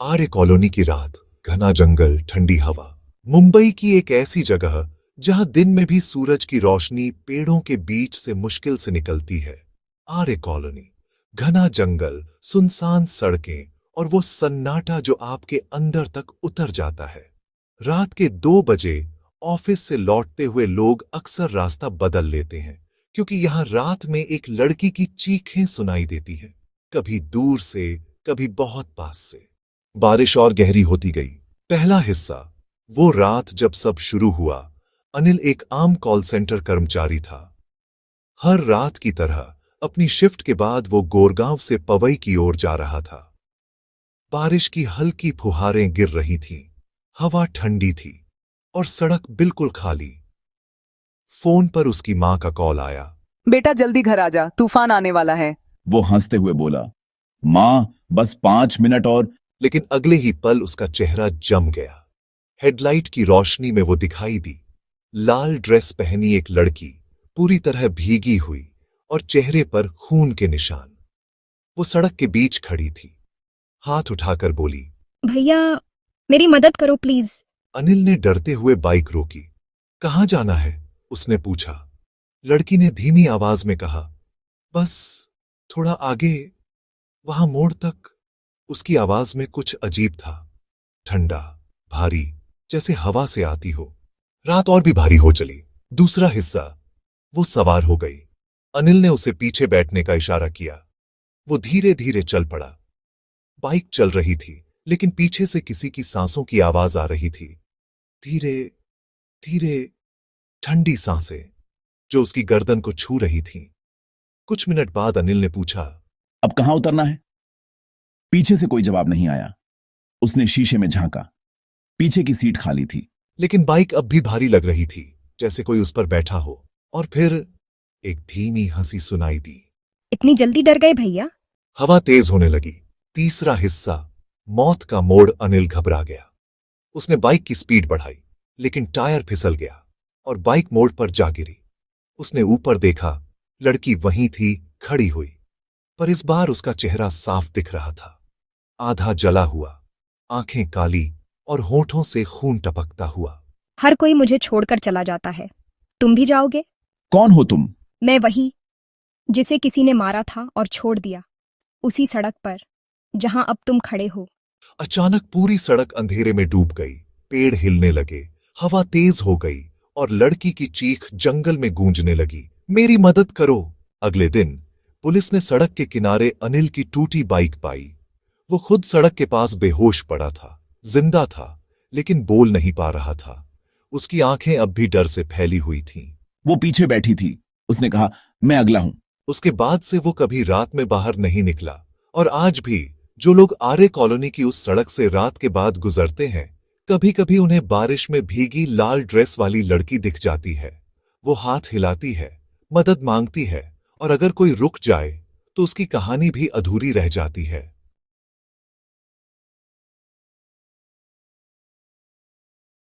आर्य colony की रात, घना जंगल, ठंडी हवा। मुंबई की एक ऐसी जगह जहां दिन में भी सूरज की रोशनी पेड़ों के बीच से मुश्किल से निकलती है। आर्य कॉलोनी, घना जंगल, सुनसान सड़कें और वो सन्नाटा जो आपके अंदर तक उतर जाता है। रात के 2 बजे ऑफिस से लौटते हुए लोग अक्सर रास्ता बदल लेते हैं, क्योंकि यहां रात में एक लड़की की चीखें सुनाई देती हैं, कभी दूर से, कभी बहुत पास से। बारिश और गहरी होती गई। पहला हिस्सा, वो रात जब सब शुरू हुआ। अनिल एक आम कॉल सेंटर कर्मचारी था। हर रात की तरह अपनी शिफ्ट के बाद वो गोरगांव से पवई की ओर जा रहा था। बारिश की हल्की फुहारें गिर रही थीं, हवा ठंडी थी और सड़क बिल्कुल खाली। फोन पर उसकी मां का कॉल आया। बेटा जल्दी घर आ जा, तूफान आने वाला है। वो हंसते हुए बोला, मां बस 5 मिनट और। लेकिन अगले ही पल उसका चेहरा जम गया। हेडलाइट की रोशनी में वो दिखाई दी, लाल ड्रेस पहनी एक लड़की, पूरी तरह भीगी हुई और चेहरे पर खून के निशान। वो सड़क के बीच खड़ी थी, हाथ उठाकर बोली, भैया मेरी मदद करो प्लीज। अनिल ने डरते हुए बाइक रोकी। कहाँ जाना है? उसने पूछा। लड़की ने धीमी आवाज में कहा, बस थोड़ा आगे, वहां मोड़ तक। उसकी आवाज में कुछ अजीब था, ठंडा, भारी, जैसे हवा से आती हो। रात और भी भारी हो चली। दूसरा हिस्सा, वो सवार हो गई। अनिल ने उसे पीछे बैठने का इशारा किया। वो धीरे धीरे चल पड़ा। बाइक चल रही थी, लेकिन पीछे से किसी की सांसों की आवाज आ रही थी, धीरे धीरे, ठंडी सांसें जो उसकी गर्दन को छू रही थीं। कुछ मिनट बाद अनिल ने पूछा, अब कहां उतरना है? पीछे से कोई जवाब नहीं आया। उसने शीशे में झांका। पीछे की सीट खाली थी। लेकिन बाइक अब भी भारी लग रही थी, जैसे कोई उस पर बैठा हो। और फिर एक धीमी हंसी सुनाई दी। इतनी जल्दी डर गए भैया? हवा तेज होने लगी। तीसरा हिस्सा, मौत का मोड़। अनिल घबरा गया। उसने बाइक की स्पीड बढ़ाई, लेकिन टायर फिसल गया और बाइक मोड़ पर जा गिरी। उसने ऊपर देखा, लड़की वहीं थी, खड़ी हुई, पर इस बार उसका चेहरा साफ दिख रहा था, आधा जला हुआ, आंखें काली और होठों से खून टपकता हुआ। हर कोई मुझे छोड़कर चला जाता है, तुम भी जाओगे? कौन हो तुम? मैं वही जिसे किसी ने मारा था और छोड़ दिया, उसी सड़क पर जहां अब तुम खड़े हो। अचानक पूरी सड़क अंधेरे में डूब गई। पेड़ हिलने लगे, हवा तेज हो गई और लड़की की चीख जंगल में गूंजने लगी, मेरी मदद करो। अगले दिन पुलिस ने सड़क के किनारे अनिल की टूटी बाइक पाई। वो खुद सड़क के पास बेहोश पड़ा था, जिंदा था, लेकिन बोल नहीं पा रहा था। उसकी आंखें अब भी डर से फैली हुई थीं। वो पीछे बैठी थी। उसने कहा, मैं अगला हूं। उसके बाद से वो कभी रात में बाहर नहीं निकला। और आज भी जो लोग आर्य कॉलोनी की उस सड़क से रात के बाद गुजरते हैं, कभी कभी उन्हें बारिश में भीगी लाल ड्रेस वाली लड़की दिख जाती है। वो हाथ हिलाती है, मदद मांगती है, और अगर कोई रुक जाए तो उसकी कहानी भी अधूरी रह जाती है।